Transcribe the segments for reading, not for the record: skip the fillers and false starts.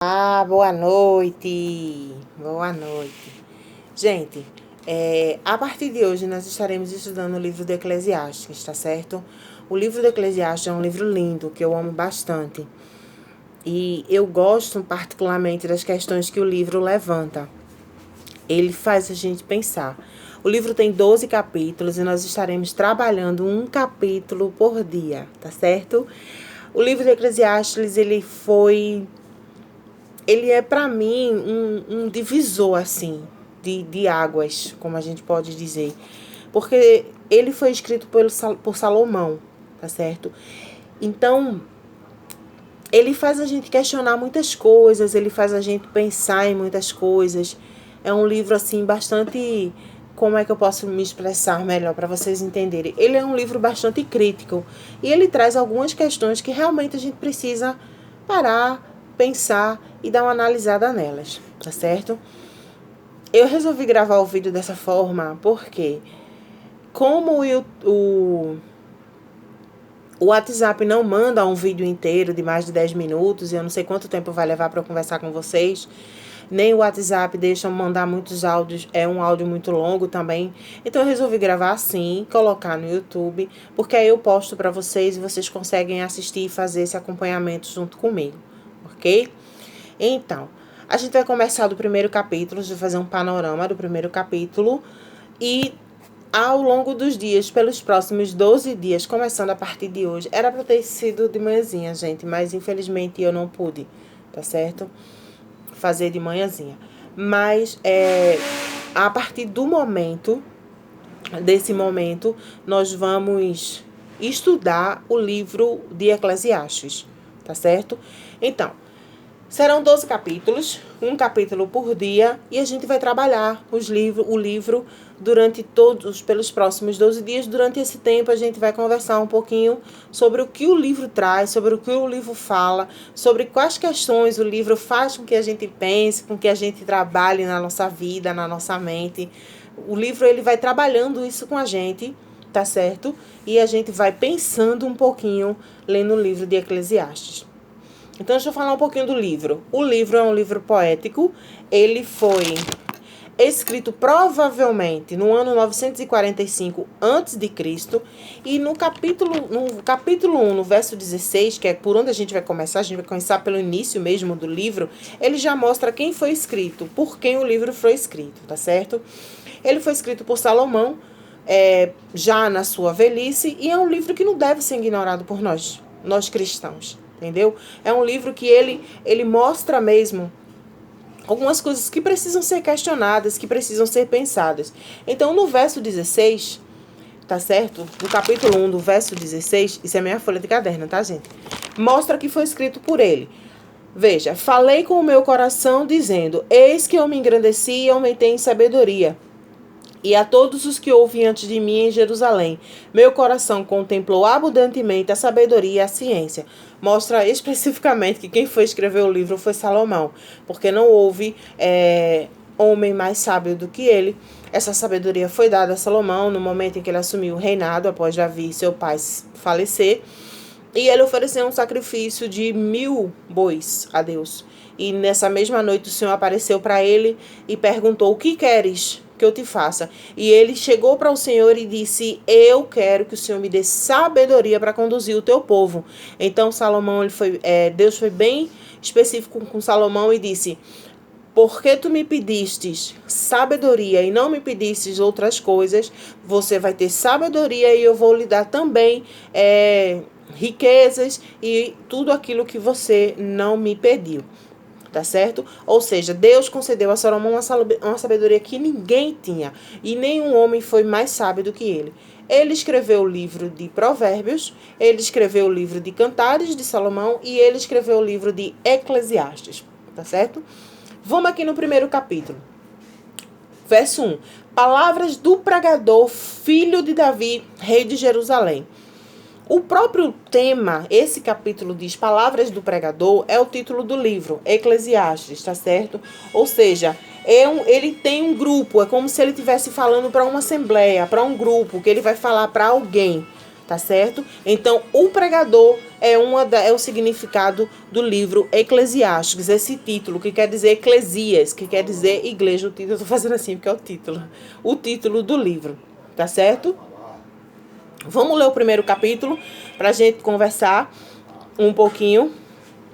Boa noite. Boa noite. Gente, a partir de hoje nós estaremos estudando o livro de Eclesiastes, tá certo? O livro de Eclesiastes é um livro lindo, que eu amo bastante. E eu gosto particularmente das questões que o livro levanta. Ele faz a gente pensar. O livro tem 12 capítulos e nós estaremos trabalhando um capítulo por dia, tá certo? O livro de Eclesiastes, ele é para mim um divisor assim de águas, como a gente pode dizer, porque ele foi escrito por Salomão, tá certo? Então ele faz a gente questionar muitas coisas, ele faz a gente pensar em muitas coisas. É um livro assim bastante, como é que eu posso me expressar melhor para vocês entenderem? Ele é um livro bastante crítico e ele traz algumas questões que realmente a gente precisa parar, pensar e dar uma analisada nelas, tá certo? Eu resolvi gravar o vídeo dessa forma porque, como o WhatsApp não manda um vídeo inteiro de mais de 10 minutos, e eu não sei quanto tempo vai levar para eu conversar com vocês, nem o WhatsApp deixa mandar muitos áudios, é um áudio muito longo também. Então eu resolvi gravar assim, colocar no YouTube, porque aí eu posto para vocês e vocês conseguem assistir e fazer esse acompanhamento junto comigo, ok? Então, a gente vai começar do primeiro capítulo, de fazer um panorama do primeiro capítulo e ao longo dos dias, pelos próximos 12 dias, começando a partir de hoje, era para ter sido de manhãzinha, gente, mas infelizmente eu não pude, tá certo? Fazer de manhãzinha. Mas a partir desse momento, nós vamos estudar o livro de Eclesiastes, tá certo? Então, serão 12 capítulos, um capítulo por dia, e a gente vai trabalhar o livro pelos próximos 12 dias. Durante esse tempo, a gente vai conversar um pouquinho sobre o que o livro traz, sobre o que o livro fala, sobre quais questões o livro faz com que a gente pense, com que a gente trabalhe na nossa vida, na nossa mente. O livro, ele vai trabalhando isso com a gente, tá certo? E a gente vai pensando um pouquinho lendo o livro de Eclesiastes. Então, deixa eu falar um pouquinho do livro. O livro é um livro poético. Ele foi escrito provavelmente no ano 945 a.C. E no capítulo 1, no verso 16, que é por onde a gente vai começar pelo início mesmo do livro, ele já mostra quem foi escrito, por quem o livro foi escrito, tá certo? Ele foi escrito por Salomão, já na sua velhice, e é um livro que não deve ser ignorado por nós cristãos. Entendeu? É um livro que ele mostra mesmo algumas coisas que precisam ser questionadas, que precisam ser pensadas. Então, no verso 16, tá certo? No capítulo 1 do verso 16, isso é minha folha de caderno, tá, gente? Mostra que foi escrito por ele. Veja, falei com o meu coração dizendo, eis que eu me engrandeci e aumentei em sabedoria. E a todos os que ouvem antes de mim em Jerusalém, meu coração contemplou abundantemente a sabedoria e a ciência. Mostra especificamente que quem foi escrever o livro foi Salomão, porque não houve homem mais sábio do que ele. Essa sabedoria foi dada a Salomão no momento em que ele assumiu o reinado, após Davi, seu pai, falecer. E ele ofereceu um sacrifício de 1000 bois a Deus. E nessa mesma noite o Senhor apareceu para ele e perguntou, o que queres que eu te faça? E ele chegou para o Senhor e disse, eu quero que o Senhor me dê sabedoria para conduzir o teu povo. Então Salomão, Deus foi bem específico com Salomão e disse, porque tu me pedistes sabedoria e não me pedistes outras coisas, você vai ter sabedoria e eu vou lhe dar também riquezas e tudo aquilo que você não me pediu. Tá certo? Ou seja, Deus concedeu a Salomão uma sabedoria que ninguém tinha. E nenhum homem foi mais sábio do que ele. Ele escreveu o livro de Provérbios, ele escreveu o livro de Cantares de Salomão e ele escreveu o livro de Eclesiastes. Tá certo? Vamos aqui no primeiro capítulo. Verso 1. Palavras do pregador, filho de Davi, rei de Jerusalém. O próprio tema, esse capítulo diz Palavras do Pregador, é o título do livro, Eclesiastes, tá certo? Ou seja, ele tem um grupo, é como se ele estivesse falando para uma assembleia, para um grupo, que ele vai falar para alguém, tá certo? Então, o pregador é o significado do livro Eclesiastes, esse título, que quer dizer Eclesias, que quer dizer igreja. O título, eu tô fazendo assim porque é o título do livro, tá certo? Vamos ler o primeiro capítulo pra gente conversar um pouquinho.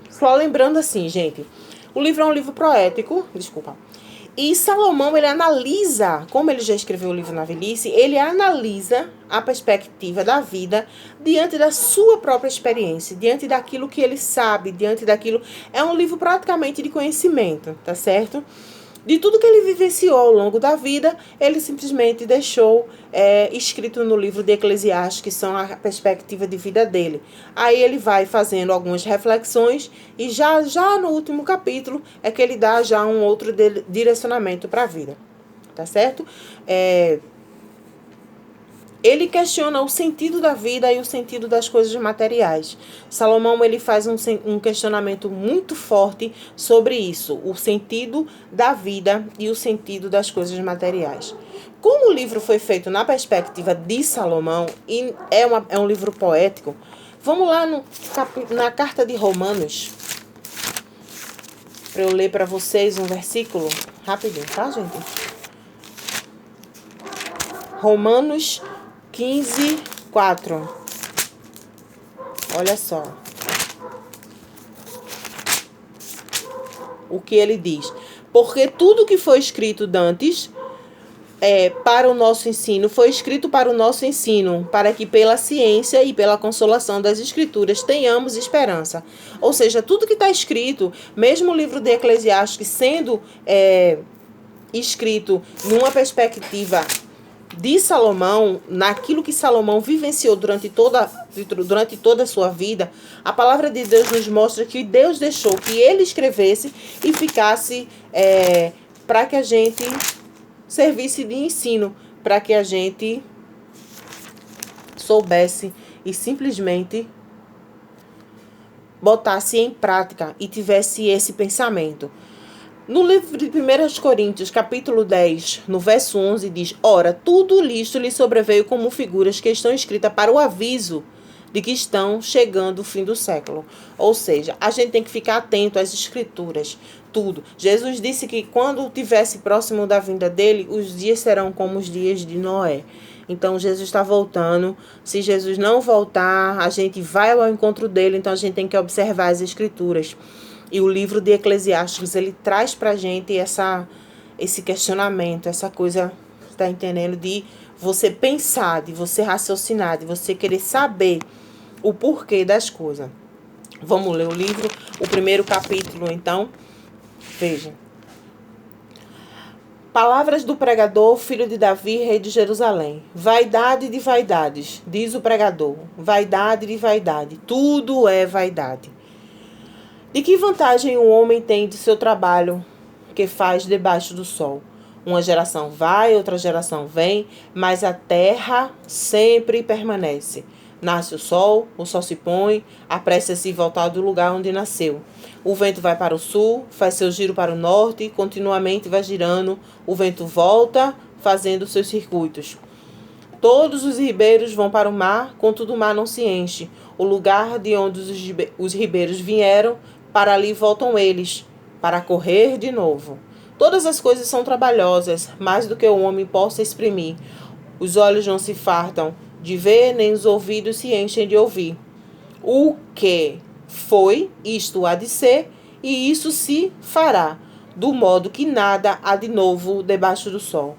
Só lembrando assim, gente, o livro é um livro poético, e Salomão, ele analisa, como ele já escreveu o livro na velhice, ele analisa a perspectiva da vida diante da sua própria experiência, diante daquilo que ele sabe, diante daquilo... É um livro praticamente de conhecimento, tá certo? De tudo que ele vivenciou ao longo da vida, ele simplesmente deixou escrito no livro de Eclesiastes, que são a perspectiva de vida dele. Aí ele vai fazendo algumas reflexões e já no último capítulo é que ele dá já um outro direcionamento para a vida, tá certo? Ele questiona o sentido da vida e o sentido das coisas materiais. Salomão, ele faz um questionamento muito forte sobre isso, o sentido da vida e o sentido das coisas materiais. Como o livro foi feito na perspectiva de Salomão e é um livro poético, vamos lá na carta de Romanos, para eu ler para vocês um versículo rapidinho, tá, gente? Romanos 15, 4. Olha só o que ele diz. Porque tudo que foi escrito dantes para o nosso ensino, foi escrito para o nosso ensino, para que pela ciência e pela consolação das escrituras tenhamos esperança. Ou seja, tudo que está escrito, mesmo o livro de Eclesiastes sendo escrito numa perspectiva de Salomão, naquilo que Salomão vivenciou durante toda a sua vida, a palavra de Deus nos mostra que Deus deixou que ele escrevesse e ficasse para que a gente servisse de ensino, para que a gente soubesse e simplesmente botasse em prática e tivesse esse pensamento. No livro de 1 Coríntios, capítulo 10, no verso 11, diz: Ora, tudo isto lhe sobreveio como figuras que estão escritas para o aviso de que estão chegando o fim do século. Ou seja, a gente tem que ficar atento às escrituras, tudo. Jesus disse que quando estivesse próximo da vinda dele, os dias serão como os dias de Noé. Então, Jesus está voltando. Se Jesus não voltar, a gente vai ao encontro dele, então a gente tem que observar as escrituras. E o livro de Eclesiastes, ele traz pra gente esse questionamento, essa coisa, tá entendendo? De você pensar, de você raciocinar, de você querer saber o porquê das coisas. Vamos ler o livro, o primeiro capítulo, então. Veja. Palavras do pregador, filho de Davi, rei de Jerusalém. Vaidade de vaidades, diz o pregador. Vaidade de vaidade, tudo é vaidade. De que vantagem o homem tem de seu trabalho que faz debaixo do sol? Uma geração vai, outra geração vem, mas a terra sempre permanece. Nasce o sol se põe, apressa-se voltar do lugar onde nasceu. O vento vai para o sul, faz seu giro para o norte, continuamente vai girando. O vento volta, fazendo seus circuitos. Todos os ribeiros vão para o mar, contudo o mar não se enche. O lugar de onde os ribeiros vieram, para ali voltam eles, para correr de novo. Todas as coisas são trabalhosas, mais do que o homem possa exprimir. Os olhos não se fartam de ver, nem os ouvidos se enchem de ouvir. O que foi, isto há de ser, e isso se fará, do modo que nada há de novo debaixo do sol.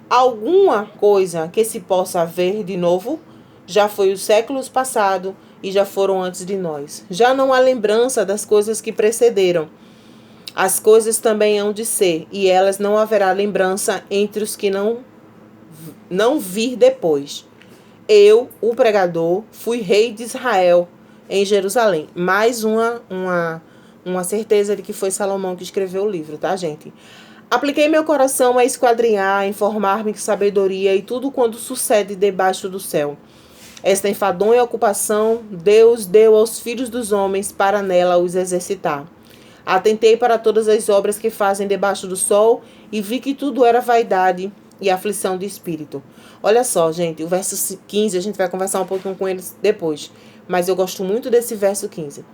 Alguma coisa que se possa ver de novo, já foi os séculos passados, e já foram antes de nós. Já não há lembrança das coisas que precederam. As coisas também hão de ser, e elas não haverá lembrança entre os que não vir depois. Eu, o pregador, fui rei de Israel em Jerusalém. Mais uma certeza de que foi Salomão que escreveu o livro, tá, gente? Apliquei meu coração a esquadrinhar, a informar-me com sabedoria e tudo quanto sucede debaixo do céu. Esta enfadonha ocupação Deus deu aos filhos dos homens para nela os exercitar. Atentei para todas as obras que fazem debaixo do sol e vi que tudo era vaidade e aflição de espírito. Olha só, gente, o verso 15, a gente vai conversar um pouquinho com eles depois, mas eu gosto muito desse verso 15.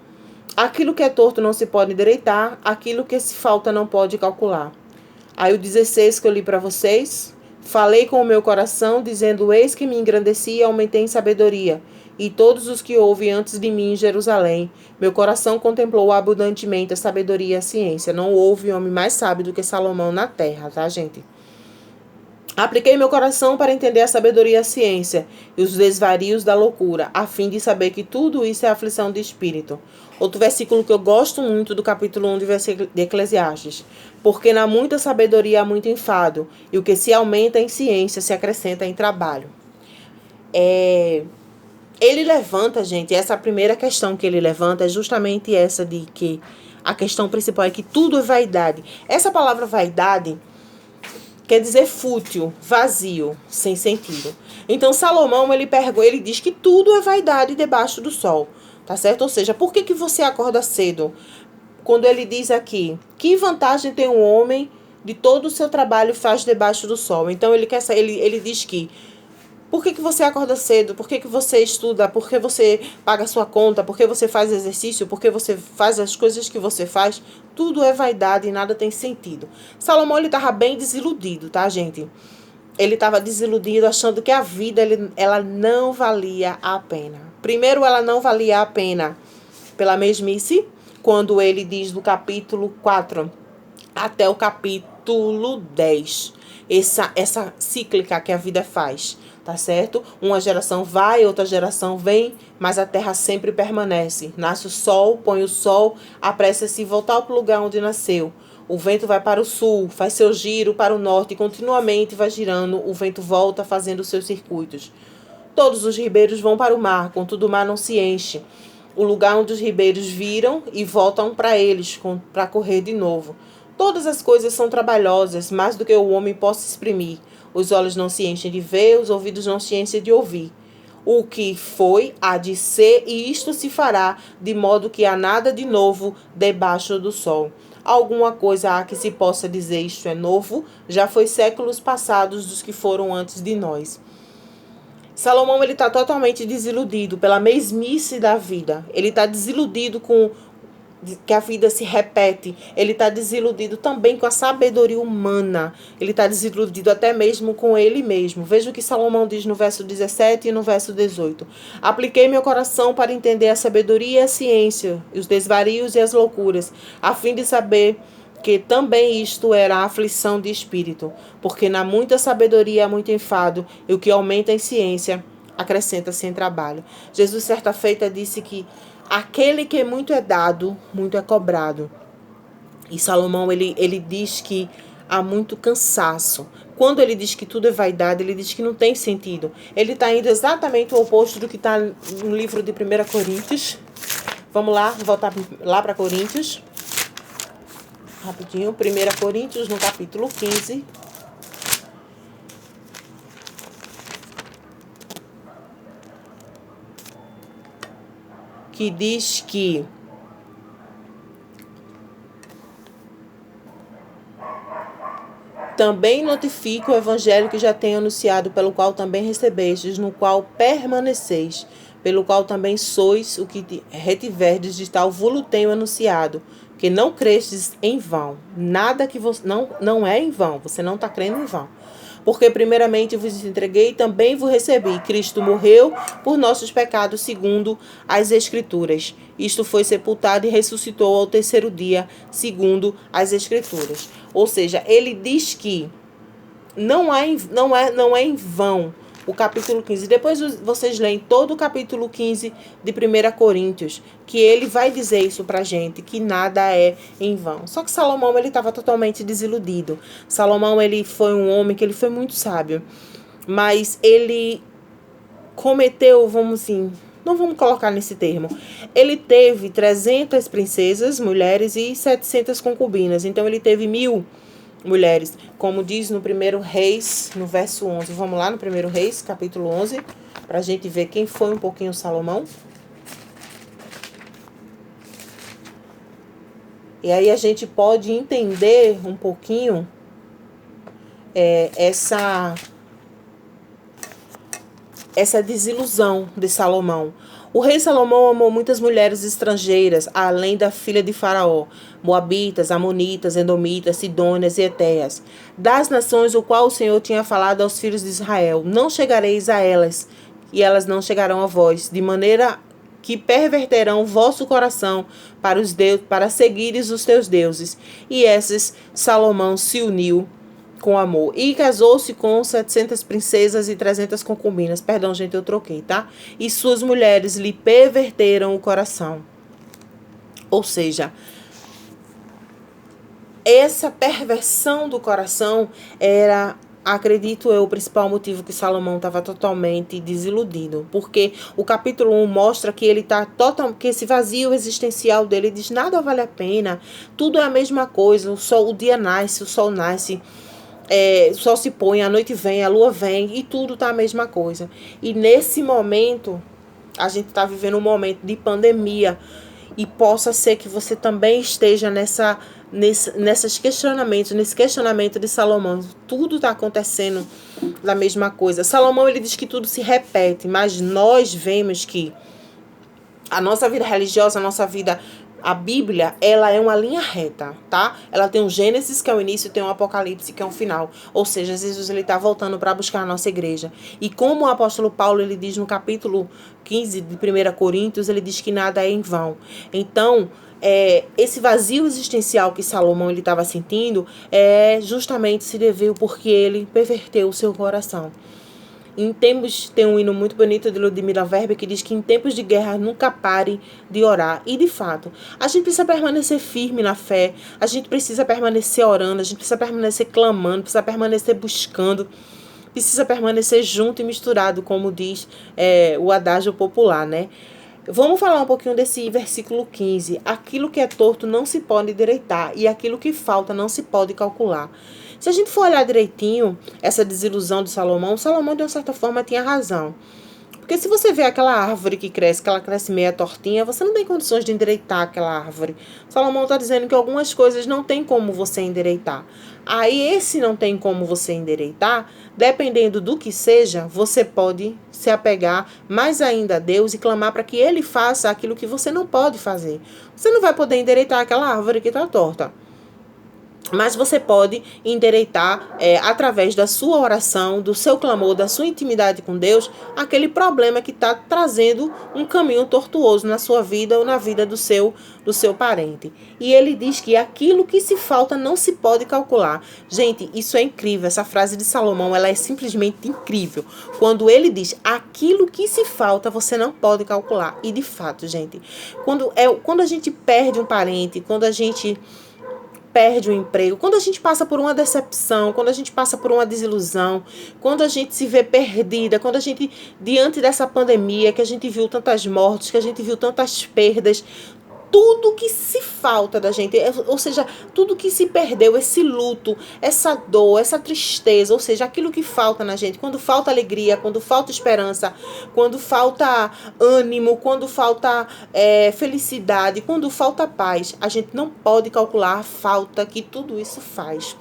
Aquilo que é torto não se pode endireitar, aquilo que se falta não pode calcular. Aí o 16 que eu li para vocês, falei com o meu coração, dizendo, eis que me engrandeci e aumentei em sabedoria, e todos os que houve antes de mim em Jerusalém. Meu coração contemplou abundantemente a sabedoria e a ciência. Não houve homem mais sábio do que Salomão na terra, tá, gente? Apliquei meu coração para entender a sabedoria e a ciência e os desvarios da loucura, a fim de saber que tudo isso é aflição de espírito. Outro versículo que eu gosto muito do capítulo 1 de Eclesiastes. Porque na muita sabedoria há muito enfado, e o que se aumenta em ciência se acrescenta em trabalho. Ele levanta, gente, essa primeira questão que ele levanta é justamente essa de que a questão principal é que tudo é vaidade. Essa palavra vaidade quer dizer fútil, vazio, sem sentido. Então Salomão, ele diz que tudo é vaidade debaixo do sol, tá certo? Ou seja, por que você acorda cedo? Quando ele diz aqui, que vantagem tem um homem de todo o seu trabalho faz debaixo do sol? Então ele diz que por que você acorda cedo? Por que você estuda? Por que você paga sua conta? Por que você faz exercício? Por que você faz as coisas que você faz? Tudo é vaidade e nada tem sentido. Salomão, ele estava bem desiludido, tá, gente? Ele estava desiludido, achando que a vida ela não valia a pena. Primeiro, ela não valia a pena pela mesmice, quando ele diz do capítulo 4 até o capítulo 10. Essa cíclica que a vida faz, tá certo? Uma geração vai, outra geração vem, mas a terra sempre permanece. Nasce o sol, põe o sol, apressa-se voltar para o lugar onde nasceu. O vento vai para o sul, faz seu giro para o norte e continuamente vai girando, o vento volta fazendo seus circuitos. Todos os ribeiros vão para o mar, contudo o mar não se enche. O lugar onde os ribeiros viram e voltam para eles, para correr de novo. Todas as coisas são trabalhosas, mais do que o homem possa exprimir. Os olhos não se enchem de ver, os ouvidos não se enchem de ouvir. O que foi, há de ser, e isto se fará, de modo que há nada de novo debaixo do sol. Alguma coisa há que se possa dizer isto é novo, já foi séculos passados dos que foram antes de nós. Salomão, ele está totalmente desiludido pela mesmice da vida. Ele está desiludido com que a vida se repete. Ele está desiludido também com a sabedoria humana. Ele está desiludido até mesmo com ele mesmo. Veja o que Salomão diz no verso 17 e no verso 18. Apliquei meu coração para entender a sabedoria e a ciência, os desvarios e as loucuras, a fim de saber que também isto era a aflição de espírito, porque na muita sabedoria há muito enfado, e o que aumenta em ciência acrescenta-se em trabalho. Jesus, certa feita, disse que aquele que muito é dado, muito é cobrado. E Salomão, ele diz que há muito cansaço. Quando ele diz que tudo é vaidade, ele diz que não tem sentido. Ele está indo exatamente o oposto do que está no livro de 1 Coríntios. Vamos lá, voltar lá para Coríntios. Rapidinho, 1 Coríntios, no capítulo 15. Que diz que também notifico o evangelho que já tenho anunciado, pelo qual também recebestes, no qual permaneceis, pelo qual também sois o que retiverdes, de tal vos tenho anunciado, que não crestes em vão. Nada que você não é em vão, você não está crendo em vão. Porque primeiramente vos entreguei e também vos recebi. Cristo morreu por nossos pecados segundo as Escrituras. Isto foi sepultado e ressuscitou ao terceiro dia segundo as Escrituras. Ou seja, ele diz que não é em vão o capítulo 15. Depois vocês leem todo o capítulo 15 de 1 Coríntios, que ele vai dizer isso pra gente, que nada é em vão. Só que Salomão, ele estava totalmente desiludido. Salomão, ele foi um homem que ele foi muito sábio, mas ele cometeu, não vamos colocar nesse termo. Ele teve 300 princesas, mulheres e 700 concubinas. Então ele teve 1000 mulheres, como diz no 1 Reis, no verso 11. Vamos lá no 1 Reis, capítulo 11, para a gente ver quem foi um pouquinho Salomão. E aí a gente pode entender um pouquinho essa desilusão de Salomão. O rei Salomão amou muitas mulheres estrangeiras, além da filha de Faraó, moabitas, amonitas, edomitas, sidônias e etéias, das nações o qual o Senhor tinha falado aos filhos de Israel: não chegareis a elas, e elas não chegarão a vós, de maneira que perverterão vosso coração para seguires os teus deuses. E esses Salomão se uniu com amor. E casou-se com 700 princesas e 300 concubinas. Perdão, gente, eu troquei, tá? E suas mulheres lhe perverteram o coração. Ou seja, essa perversão do coração era, acredito eu, o principal motivo que Salomão estava totalmente desiludido. Porque o capítulo 1 mostra que ele está que esse vazio existencial dele diz: nada vale a pena, tudo é a mesma coisa, o dia nasce, o sol nasce. O sol se põe, a noite vem, a lua vem e tudo tá a mesma coisa. E nesse momento, a gente está vivendo um momento de pandemia e possa ser que você também esteja nesse questionamento de Salomão. Tudo está acontecendo da mesma coisa. Salomão, ele diz que tudo se repete, mas nós vemos que a nossa vida religiosa, a nossa vida... A Bíblia, ela é uma linha reta, tá? Ela tem um Gênesis, que é o início, e tem um Apocalipse, que é o final. Ou seja, Jesus, ele está voltando para buscar a nossa igreja. E como o apóstolo Paulo, ele diz no capítulo 15 de 1 Coríntios, ele diz que nada é em vão. Então, esse vazio existencial que Salomão ele estava sentindo, justamente se deveu porque ele perverteu o seu coração. Em tempos, tem um hino muito bonito de Ludmila Verbe que diz que em tempos de guerra nunca pare de orar. E de fato, a gente precisa permanecer firme na fé, a gente precisa permanecer orando, a gente precisa permanecer clamando, precisa permanecer buscando, precisa permanecer junto e misturado, como diz o adágio popular, né? Vamos falar um pouquinho desse versículo 15. Aquilo que é torto não se pode endireitar, e aquilo que falta não se pode calcular. Se a gente for olhar direitinho essa desilusão de Salomão, Salomão de uma certa forma tinha razão. Porque se você vê aquela árvore que ela cresce meia tortinha, você não tem condições de endireitar aquela árvore. Salomão está dizendo que algumas coisas não tem como você endireitar. Aí esse não tem como você endireitar, dependendo do que seja, você pode se apegar mais ainda a Deus e clamar para que Ele faça aquilo que você não pode fazer. Você não vai poder endireitar aquela árvore que está torta. Mas você pode endireitar, através da sua oração, do seu clamor, da sua intimidade com Deus, aquele problema que está trazendo um caminho tortuoso na sua vida ou na vida do seu parente. E ele diz que aquilo que se falta não se pode calcular. Gente, isso é incrível. Essa frase de Salomão, ela é simplesmente incrível. Quando ele diz, aquilo que se falta você não pode calcular. E de fato, gente, quando a gente perde um parente, quando a gente perde o emprego, quando a gente passa por uma decepção, quando a gente passa por uma desilusão, quando a gente se vê perdida, quando a gente, diante dessa pandemia, que a gente viu tantas mortes, que a gente viu tantas perdas, tudo que se falta da gente, ou seja, tudo que se perdeu, esse luto, essa dor, essa tristeza, ou seja, aquilo que falta na gente, quando falta alegria, quando falta esperança, quando falta ânimo, quando falta felicidade, quando falta paz, a gente não pode calcular a falta que tudo isso faz.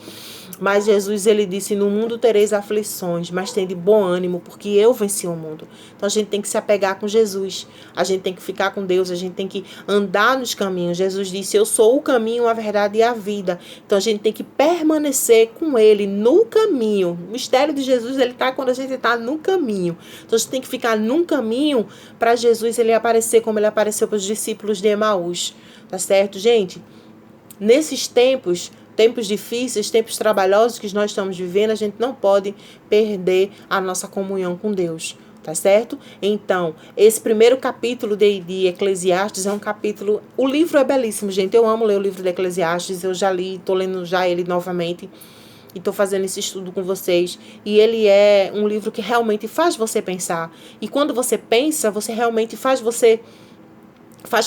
Mas Jesus, ele disse, no mundo tereis aflições, mas tende bom ânimo, porque eu venci o mundo. Então a gente tem que se apegar com Jesus, a gente tem que ficar com Deus, a gente tem que andar nos caminhos. Jesus disse, eu sou o caminho, a verdade e a vida. Então a gente tem que permanecer com Ele no caminho. O mistério de Jesus, ele está quando a gente está no caminho. Então a gente tem que ficar num caminho para Jesus ele aparecer como ele apareceu para os discípulos de Emaús. Tá certo, gente? Nesses tempos difíceis, tempos trabalhosos que nós estamos vivendo, a gente não pode perder a nossa comunhão com Deus, tá certo? Então, esse primeiro capítulo de Eclesiastes é um capítulo... O livro é belíssimo, gente. Eu amo ler o livro de Eclesiastes. Eu já li, estou lendo já ele novamente e estou fazendo esse estudo com vocês. E ele é um livro que realmente faz você pensar. E quando você pensa, você realmente faz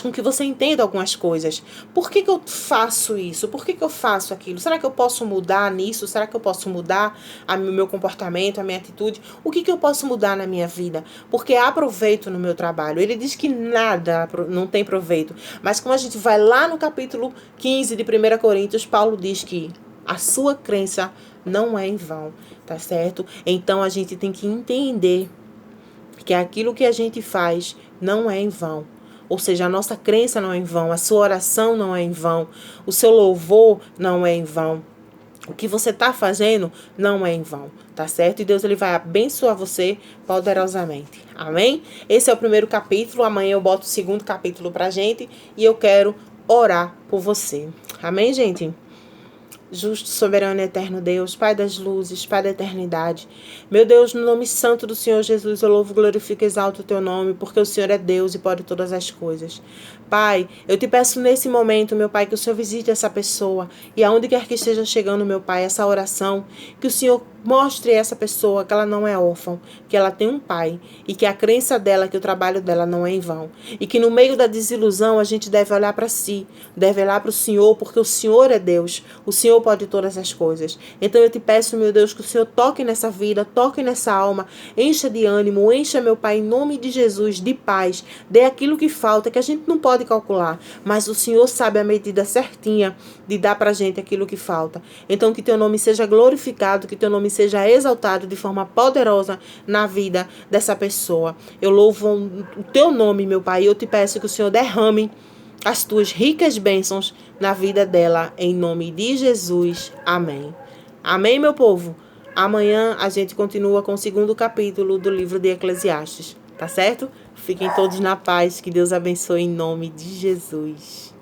com que você entenda algumas coisas. Por que eu faço isso? Por que eu faço aquilo? Será que eu posso mudar nisso? Será que eu posso mudar o meu comportamento, a minha atitude? O que eu posso mudar na minha vida? Porque há proveito no meu trabalho. Ele diz que nada não tem proveito. Mas como a gente vai lá no capítulo 15 de 1 Coríntios, Paulo diz que a sua crença não é em vão, tá certo? Então a gente tem que entender que aquilo que a gente faz não é em vão. Ou seja, a nossa crença não é em vão, a sua oração não é em vão, o seu louvor não é em vão. O que você está fazendo não é em vão, tá certo? E Deus ele vai abençoar você poderosamente. Amém? Esse é o primeiro capítulo. Amanhã eu boto o segundo capítulo pra gente e eu quero orar por você. Amém, gente? Justo, soberano e eterno Deus, Pai das luzes, Pai da eternidade. Meu Deus, no nome santo do Senhor Jesus, eu louvo, glorifico e exalto o teu nome, porque o Senhor é Deus e pode todas as coisas. Pai, eu te peço nesse momento, meu Pai, que o Senhor visite essa pessoa e aonde quer que esteja chegando, meu Pai, essa oração, que o Senhor mostre a essa pessoa que ela não é órfã, que ela tem um pai e que a crença dela, que o trabalho dela não é em vão. E que no meio da desilusão a gente deve olhar para si, deve olhar para o Senhor, porque o Senhor é Deus, o Senhor pode todas as coisas. Então eu te peço, meu Deus, que o Senhor toque nessa vida, toque nessa alma, encha de ânimo, encha, meu Pai, em nome de Jesus, de paz, dê aquilo que falta, que a gente não pode calcular, mas o Senhor sabe a medida certinha de dar pra gente aquilo que falta. Então que teu nome seja glorificado, que teu nome seja exaltado de forma poderosa na vida dessa pessoa. Eu louvo o teu nome, meu Pai, e eu te peço que o Senhor derrame as tuas ricas bênçãos na vida dela, em nome de Jesus. Amém. Amém, meu povo? Amanhã a gente continua com o segundo capítulo do livro de Eclesiastes, tá certo? Fiquem todos na paz, que Deus abençoe em nome de Jesus.